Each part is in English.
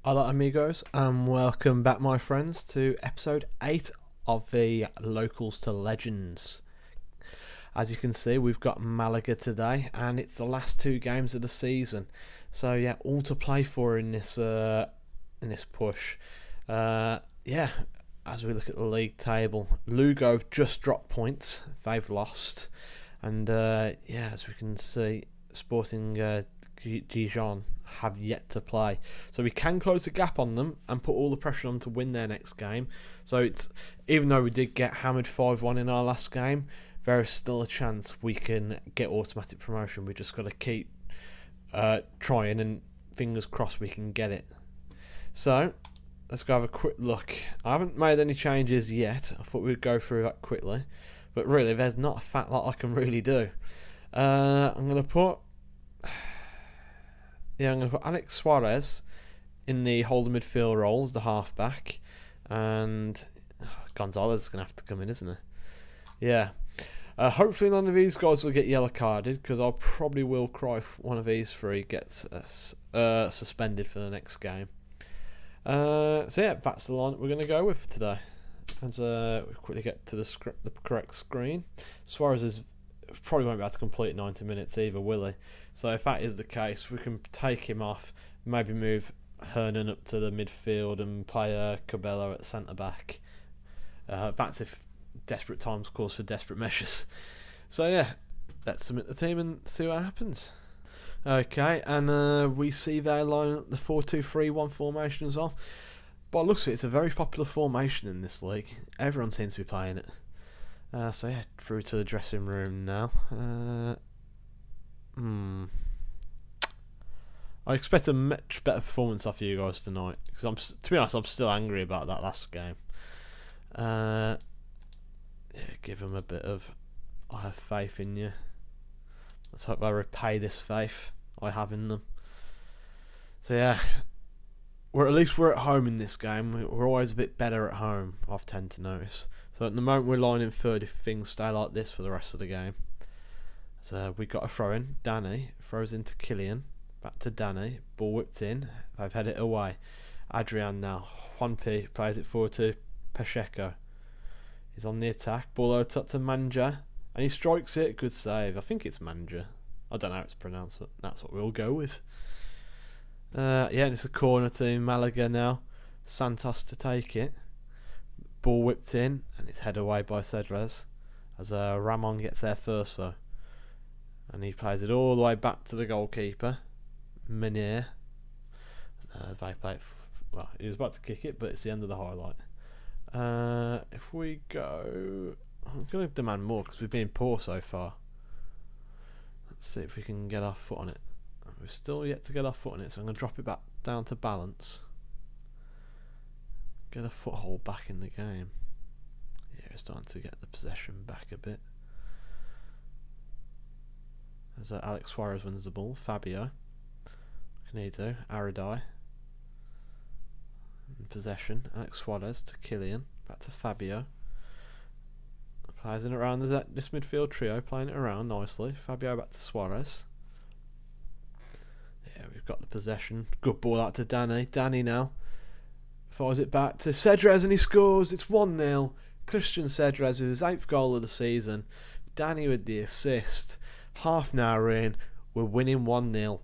Hola amigos, and welcome back my friends to episode 8 of the Locals to Legends. As you can see, we've got Malaga today and it's the last two games of the season. So yeah, all to play for in this push. As we look at the league table, Lugo have just dropped points, they've lost. And as we can see, Sporting Dijon have yet to play, so we can close the gap on them and put all the pressure on to win their next game. So it's, even though we did get hammered 5-1 in our last game, there is still a chance we can get automatic promotion. We just got to keep trying, and fingers crossed we can get it. So let's go have a quick look. I haven't made any changes yet. I thought we'd go through that quickly, but really there's not a fat lot I can really do. I'm going to put Alex Suarez in the holding midfield role as the halfback, and Gonzalez is going to have to come in, isn't he? Yeah. Hopefully none of these guys will get yellow carded, because I probably will cry if one of these three gets suspended for the next game. That's the line that we're going to go with for today. As we quickly get to the correct screen. Suarez probably won't be able to complete 90 minutes either, will he? So if that is the case, we can take him off, maybe move Hernan up to the midfield and play Cabello at centre-back. That's if desperate times calls for desperate measures. So yeah, let's submit the team and see what happens. Okay, and we see they line up the 4-2-3-1 formation as well. By the looks of it, it's a very popular formation in this league. Everyone seems to be playing it. Through to the dressing room now. I expect a much better performance off you guys tonight, because to be honest, I'm still angry about that last game. Give them a bit of, I have faith in you. Let's hope I repay this faith I have in them. So yeah, at least we're at home in this game. We're always a bit better at home, I've tend to notice. So at the moment we're lining third if things stay like this for the rest of the game. So we got a throw in. Danny throws into Killian. Back to Danny. Ball whipped in. I've had it away. Adrian now. Juan P plays it forward to Pacheco. He's on the attack. Ball over top to Manja. And he strikes it. Good save. I think it's Manja. I don't know how it's pronounced, but that's what we'll go with. And it's a corner to Malaga now. Santos to take it. Ball whipped in, and it's headed away by Cedrez, as Ramon gets there first though, and he plays it all the way back to the goalkeeper, Menier. He was about to kick it, but it's the end of the highlight. If we go, I'm going to demand more because we've been poor so far. Let's see if we can get our foot on it. We've still yet to get our foot on it, so I'm going to drop it back down to balance. Get a foothold back in the game. Yeah, we're starting to get the possession back a bit. As Alex Suarez wins the ball. Fabio. What can he do? Aridai. In possession. Alex Suarez to Killian. Back to Fabio. Plays it around this midfield trio, playing it around nicely. Fabio back to Suarez. Yeah, we've got the possession. Good ball out to Danny. Danny now fires it back to Cedrez and he scores. It's 1-0. Christian Cedrez with his 8th goal of the season. Danny with the assist. Half an hour in, we're winning 1-0.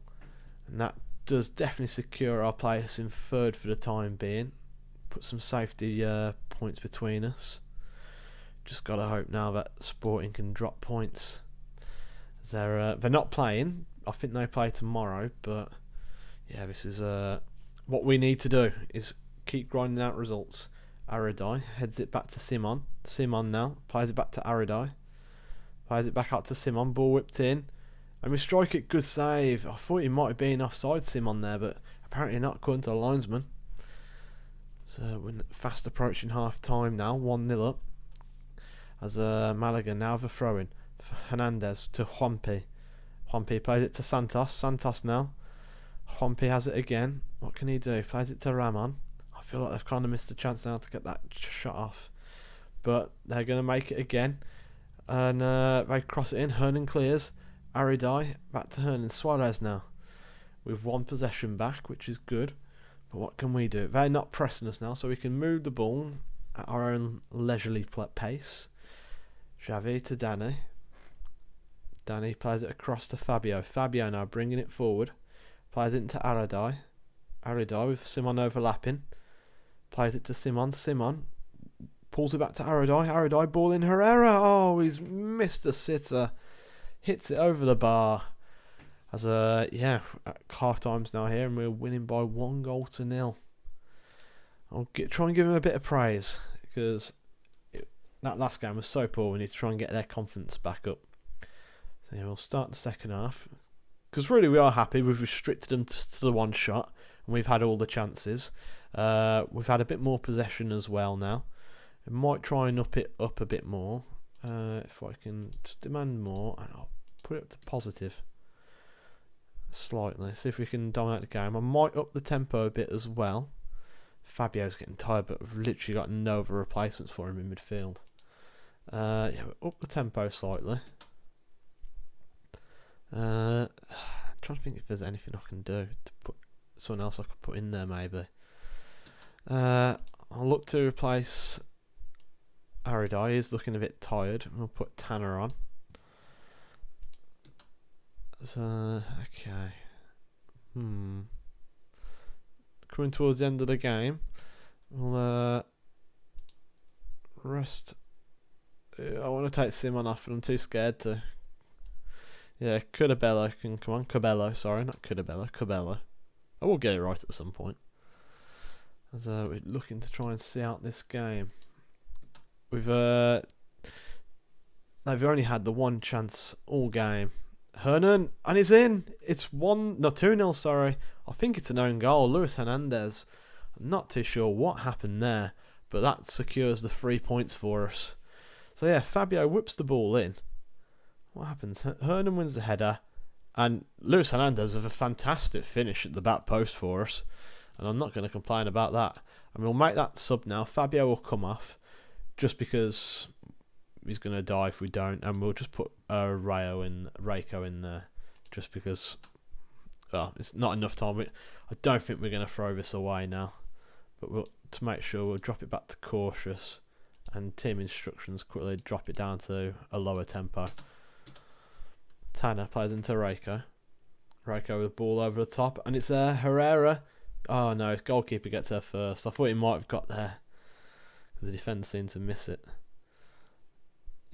And that does definitely secure our place in third for the time being. Put some safety points between us. Just got to hope now that Sporting can drop points. They're not playing. I think they play tomorrow, but yeah, this is what we need to do is keep grinding out results. Aridai heads it back to Simon. Simon now plays it back to Aridai. Plays it back out to Simon. Ball whipped in, and we strike it. Good save. I thought he might have been offside, Simon there, but apparently not, according to the linesman. So we're fast approaching half time now. 1-0 up. As Malaga now have a throw in. Hernandez to Juanpi. Juanpi plays it to Santos. Santos now. Juanpi has it again. What can he do? Plays it to Ramon. I feel like they've kind of missed a chance now to get that shot off. But they're going to make it again. And they cross it in. Hernan clears. Aridai back to Hernan. Suarez now. With one possession back, which is good. But what can we do? They're not pressing us now, so we can move the ball at our own leisurely pace. Xavi to Danny. Danny plays it across to Fabio. Fabio now bringing it forward. Plays it into Aradai. Aradai with Simon overlapping. Plays it to Simon. Simon pulls it back to Aradai. Aradai ball in Herrera. Oh, he's missed a sitter. Hits it over the bar. As half times now here, and we're winning by 1-0. I'll try and give him a bit of praise, because that last game was so poor. We need to try and get their confidence back up. So yeah, we'll start the second half, because really we are happy. We've restricted them to the one shot, and we've had all the chances. We've had a bit more possession as well now. I might try and up it up a bit more. If I can just demand more, and I'll put it up to positive slightly. See if we can dominate the game. I might up the tempo a bit as well. Fabio's getting tired, but we've literally got no other replacements for him in midfield. We'll up the tempo slightly. I'm trying to think if there's anything I can do to put someone else I could put in there maybe. I'll look to replace Aradai. He's looking a bit tired. We'll put Tanner on. So, okay. Coming towards the end of the game, we'll rest. I want to take Simon off, but I'm too scared to. Yeah, Cudabello can come on. Cabello, sorry, not Cudabello. Cabello. I will get it right at some point. As we're looking to try and see out this game. They've only had the one chance all game. Hernan, and he's in. It's 2-0, sorry. I think it's an own goal. Luis Hernandez. I'm not too sure what happened there, but that secures the 3 points for us. So yeah, Fabio whips the ball in. What happens? Hernan wins the header, and Luis Hernandez with a fantastic finish at the back post for us. And I'm not going to complain about that. And we'll make that sub now. Fabio will come off, just because he's going to die if we don't, and we'll just put Reiko in there, just because it's not enough time. I don't think we're going to throw this away now, but to make sure, we'll drop it back to cautious, and team instructions quickly drop it down to a lower tempo. Tanner plays into Reiko. Reiko with the ball over the top, and it's Herrera. Oh no, goalkeeper gets there first. I thought he might have got there, because the defender seemed to miss it.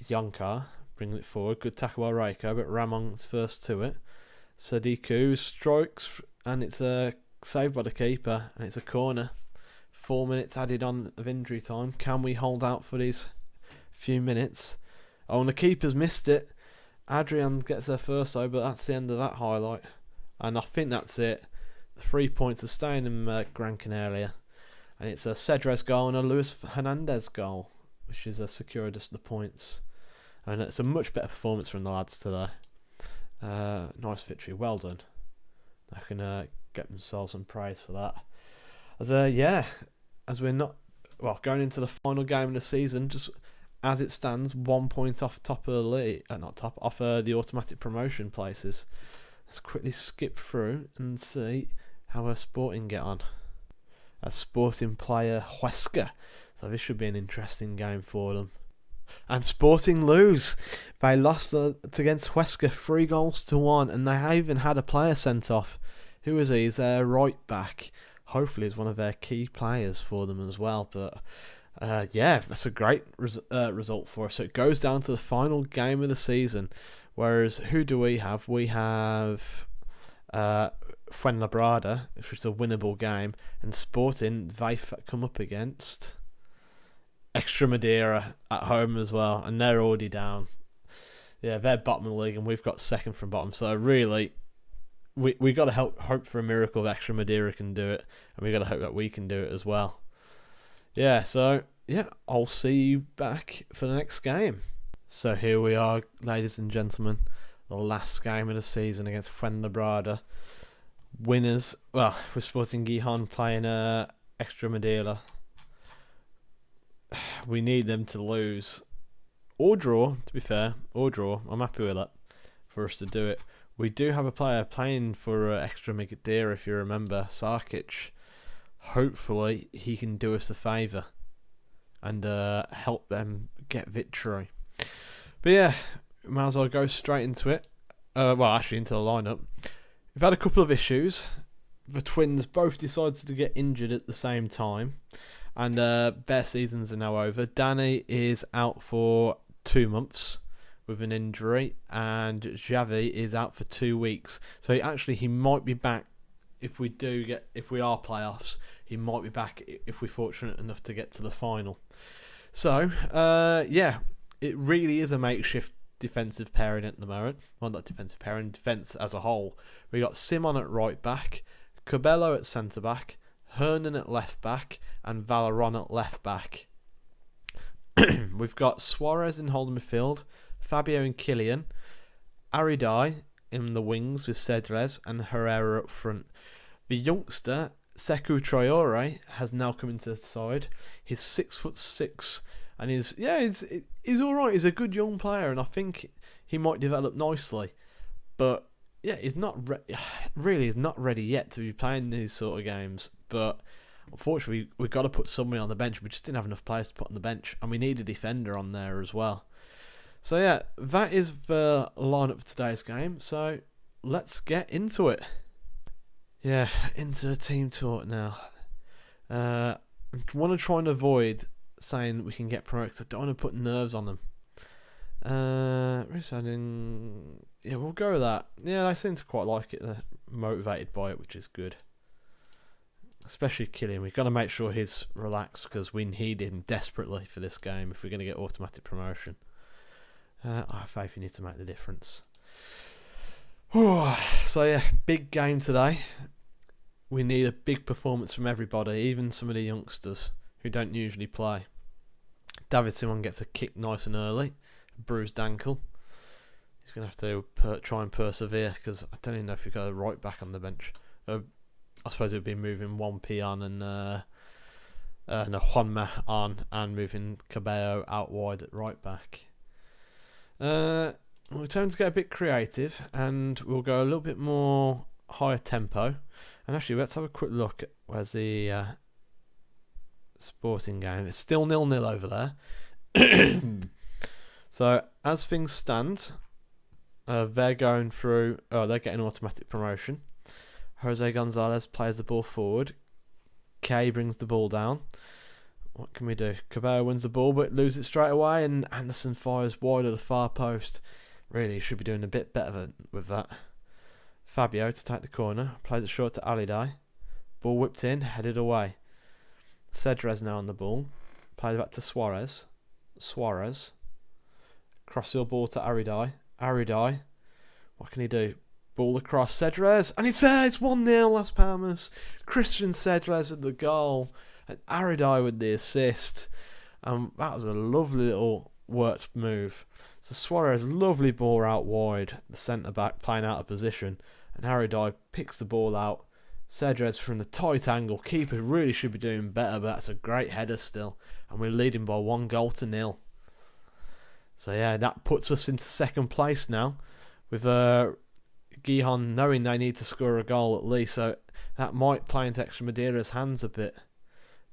Yonkar bringing it forward. Good tackle by Reiko, but Ramon's first to it. Sadiku strikes, and it's saved by the keeper, and it's a corner. 4 minutes added on of injury time. Can we hold out for these few minutes? Oh, and the keeper's missed it. Adrian gets there first though, but that's the end of that highlight. And I think that's it. The 3 points are staying in Gran Canaria. And it's a Cedres goal and a Luis Hernandez goal, which has secured us the points. And it's a much better performance from the lads today. Nice victory, well done. They can get themselves some praise for that. As we're not going into the final game of the season, just as it stands, 1 point off top of the league, off the automatic promotion places. Let's quickly skip through and see how our Sporting get on. A Sporting player Huesca, so this should be an interesting game for them. And Sporting lose. They lost against Huesca 3-1, and they even had a player sent off. Who is he? He's their right back. Hopefully he's one of their key players for them as well. But that's a great result for us. So it goes down to the final game of the season. Whereas, who do we have? We have Fuenlabrada, which is a winnable game. And Sporting, they come up against Extremadura at home as well. And they're already down. Yeah, they're bottom of the league and we've got second from bottom. So really, we got to hope for a miracle that Extremadura can do it. And we got to hope that we can do it as well. Yeah, so, I'll see you back for the next game. So here we are, ladies and gentlemen. The last game of the season against Fuenlabrada. Winners, we're Sporting Gijon playing Extremadura. We need them to lose. Or draw, to be fair. Or draw. I'm happy with that for us to do it. We do have a player playing for Extremadura, if you remember, Sarkic. hopefully he can do us a favour and help them get victory. But yeah, might as well go straight into it. Into the lineup. We've had a couple of issues. The twins both decided to get injured at the same time, and their seasons are now over. Danny is out for 2 months with an injury, and Xavi is out for 2 weeks. So he might be back if we are playoffs. He might be back if we're fortunate enough to get to the final. So it really is a makeshift defensive pairing at the moment. Well, not defensive pairing, defence as a whole. We got Simon at right back, Cabello at centre back, Hernan at left back, and Valeron at left back. We've got Suarez in holding midfield, Fabio and Killian, Aridai in the wings with Cedrez and Herrera up front. The youngster Sekou Traore has now come into the side. He's 6'6", and he's all right. He's a good young player, and I think he might develop nicely. But yeah, he's not he's not ready yet to be playing these sort of games. But unfortunately, we've got to put somebody on the bench. We just didn't have enough players to put on the bench, and we need a defender on there as well. So yeah, that is the lineup for today's game. So let's get into it. Yeah, into the team talk now. I want to try and avoid saying we can get promoted because I don't want to put nerves on them. Yeah, we'll go with that. Yeah, they seem to quite like it. They're motivated by it, which is good. Especially Killian. We've got to make sure he's relaxed because we need him desperately for this game if we're going to get automatic promotion. I have faith you need to make the difference. So yeah, big game today. We need a big performance from everybody, even some of the youngsters who don't usually play. David Simon gets a kick nice and early, a bruised ankle. He's going to have to try and persevere because I don't even know if we got a right back on the bench. I suppose it would be moving 1P on and Juanma on and moving Cabello out wide at right back. We're trying to get a bit creative and we'll go a little bit more higher tempo. And actually, let's have a quick look at where's the Sporting game. It's still 0-0 over there. So, as things stand, they're going through... they're getting automatic promotion. Jose Gonzalez plays the ball forward. Kay brings the ball down. What can we do? Cabello wins the ball, but loses it straight away, and Anderson fires wide of the far post. Really, he should be doing a bit better with that. Fabio to take the corner, plays it short to Alidai. Ball whipped in, headed away. Cedrez now on the ball. Plays back to Suarez. Suarez. Cross your ball to Aridai. Aridai. What can he do? Ball across Cedrez. And it's there! It's 1-0 Las Palmas. Christian Cedrez at the goal. And Aridai with the assist. That was a lovely little worked move. So Suarez, lovely ball out wide. The centre-back playing out of position. And Aridai picks the ball out. Cedrez from the tight angle. Keeper really should be doing better, but that's a great header still. And we're leading by 1-0. So yeah, that puts us into second place now. With Gijon knowing they need to score a goal at least. So that might play into Extremadura's hands a bit.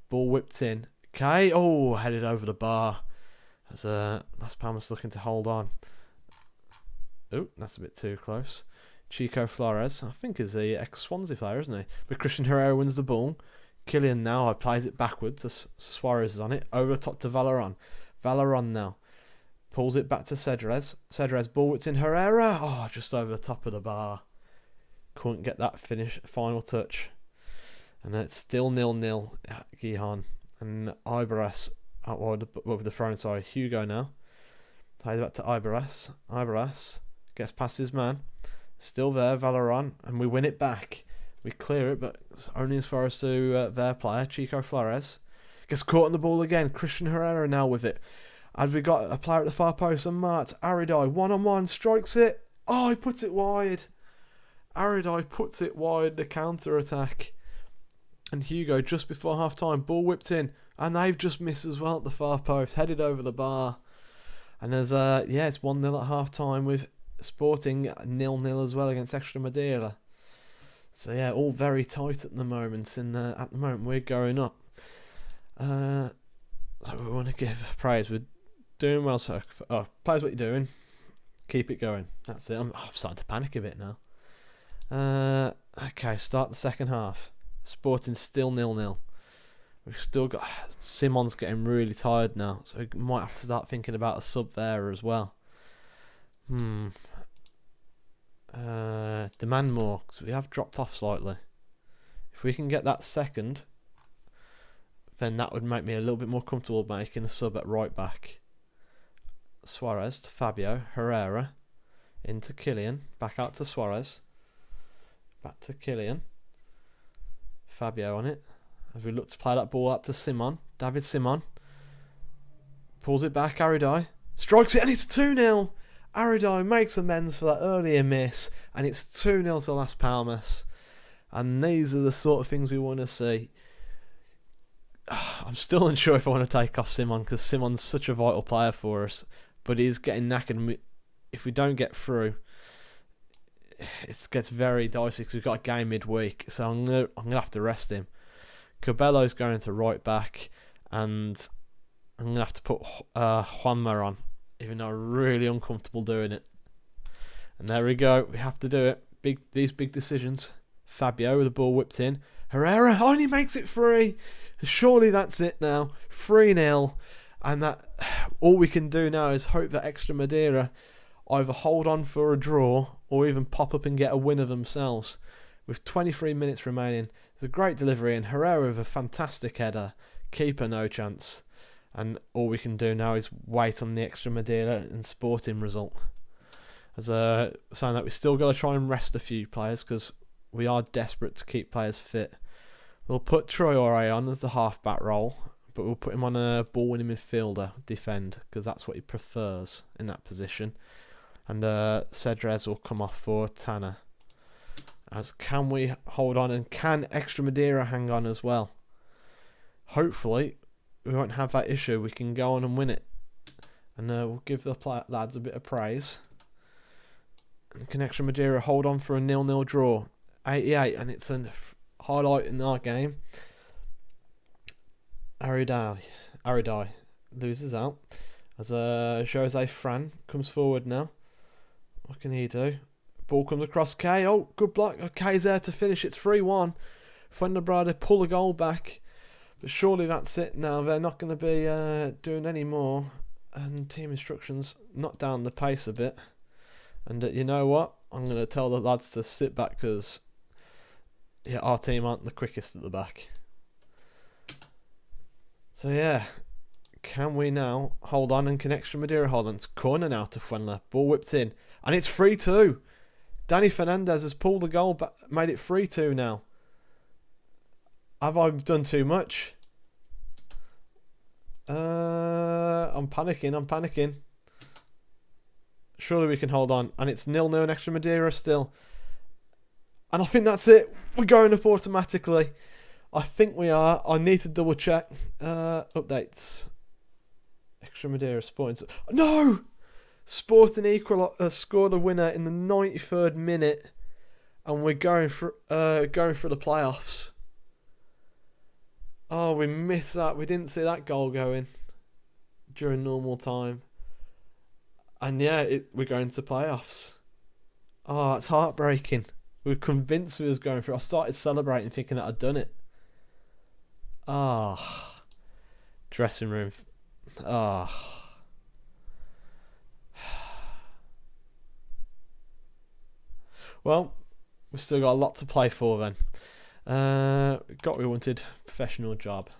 Ball whipped in. Okay, headed over the bar. As Las Palmas looking to hold on. Oh, that's a bit too close. Chico Flores, I think is the ex-Swansea player, isn't he? But Christian Herrera wins the ball. Killian now plays it backwards. Suarez is on it. Over the top to Valeron. Valeron now. Pulls it back to Cedrez. Cedrez ball, it's in Herrera. Just over the top of the bar. Couldn't get that final touch. And it's still 0-0 at Gijon. And Ibaras out wide with the throw. Sorry, Hugo now. Plays back to Ibaras. Ibaras gets past his man. Still there, Valeron, and we win it back. We clear it, but it's only as far as to their player, Chico Flores. Gets caught on the ball again. Christian Herrera now with it. And we got a player at the far post, and Mart. Aridai, one-on-one, strikes it. He puts it wide. Aridai puts it wide, the counter-attack. And Hugo, just before half-time, ball whipped in. And they've just missed as well at the far post, headed over the bar. And there's, it's 1-0 at half-time with Sporting 0-0 as well against Extremadura. So yeah, all very tight at the moment. At the moment we're going up. So we want to give praise. We're doing well. So players, what you're doing, keep it going. That's it. I'm starting to panic a bit now. Okay, start the second half. Sporting still 0-0. We've still got Simon's getting really tired now, so we might have to start thinking about a sub there as well. Demand more, because we have dropped off slightly. If we can get that second, then that would make me a little bit more comfortable making a sub at right back. Suarez to Fabio, Herrera into Kylian, back out to Suarez, back to Kylian, Fabio on it. As we look to play that ball up to Simon, David Simon pulls it back, Aridai strikes it, and it's 2-0. Aridai makes amends for that earlier miss, and it's 2-0 to Las Palmas. And these are the sort of things we want to see. I'm still unsure if I want to take off Simon, because Simon's such a vital player for us, but he's getting knackered, and if we don't get through, it gets very dicey because we've got a game midweek, so I'm gonna have to rest him. Cabello's going to right back, and I'm going to have to put Juanma on, even though I'm really uncomfortable doing it. And there we go, we have to do it. These big decisions. Fabio with the ball whipped in. Herrera only makes it 3. Surely that's it now. 3-0. And that all we can do now is hope that Extra Madeira either hold on for a draw or even pop up and get a winner themselves. With 23 minutes remaining, it's a great delivery, and Herrera with a fantastic header. Keeper no chance. And all we can do now is wait on the Extra Madeira and Sporting result. As saying that we still got to try and rest a few players, because we are desperate to keep players fit. We'll put Troy Ore on as the half-back role, but we'll put him on a ball-winning midfielder, defend, because that's what he prefers in that position. And Cedrez will come off for Tanner. As can we hold on, and can Extra Madeira hang on as well? Hopefully we won't have that issue. We can go on and win it, and we'll give the lads a bit of praise. And can Extra Madeira hold on for a 0-0 draw? 88, and it's a highlight in our game. Aridai loses out as Jose Fran comes forward now. What can he do? Ball comes across K. Oh, good block. K's there to finish. It's 3-1. Fuenlabrada pull the goal back. But surely that's it now. They're not going to be doing any more. And team instructions knock down the pace a bit. And you know what? I'm going to tell the lads to sit back, because our team aren't the quickest at the back. So yeah, can we now hold on, and can Extra Madeira hold on? It's corner now to Fuenla. Ball whipped in, and it's 3-2. Danny Fernandez has pulled the goal back, made it 3-2 now. Have I done too much? I'm panicking. Surely we can hold on. And it's 0-0 in Extra Madeira still. And I think that's it. We're going up automatically. I think we are. I need to double check. Updates. Extra Madeira Sporting. No! Sporting scored a winner in the 93rd minute. And we're going for the playoffs. Oh, we missed that. We didn't see that goal going during normal time. And yeah, we're going to playoffs. Oh, it's heartbreaking. We were convinced we was going through. I started celebrating, thinking that I'd done it. Ah, dressing room. Ah. Well, we've still got a lot to play for then. Got what we wanted. Professional job.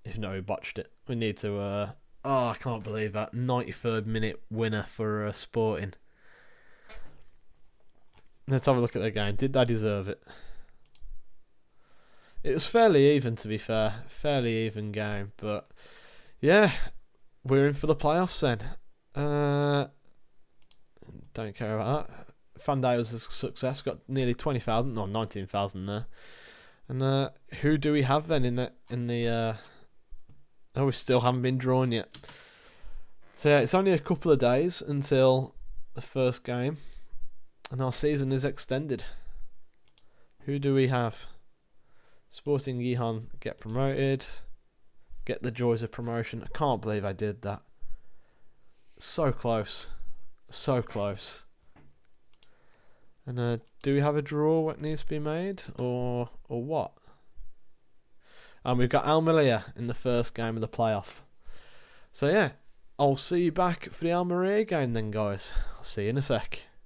Even though we botched it. We need to... I can't believe that. 93rd minute winner for Sporting. Let's have a look at the game. Did they deserve it? It was fairly even, to be fair. Fairly even game. But, yeah. We're in for the playoffs then. Don't care about that. Fan Day was a success. Got nearly 20,000. No, 19,000 there. And who do we have then in the... Oh, we still haven't been drawn yet. So yeah, it's only a couple of days until the first game. And our season is extended. Who do we have? Sporting Gijon get promoted. Get the joys of promotion. I can't believe I did that. So close. So close. And do we have a draw what needs to be made? Or what? And we've got Almeria in the first game of the playoff. So yeah, I'll see you back for the Almeria game then, guys. I'll see you in a sec.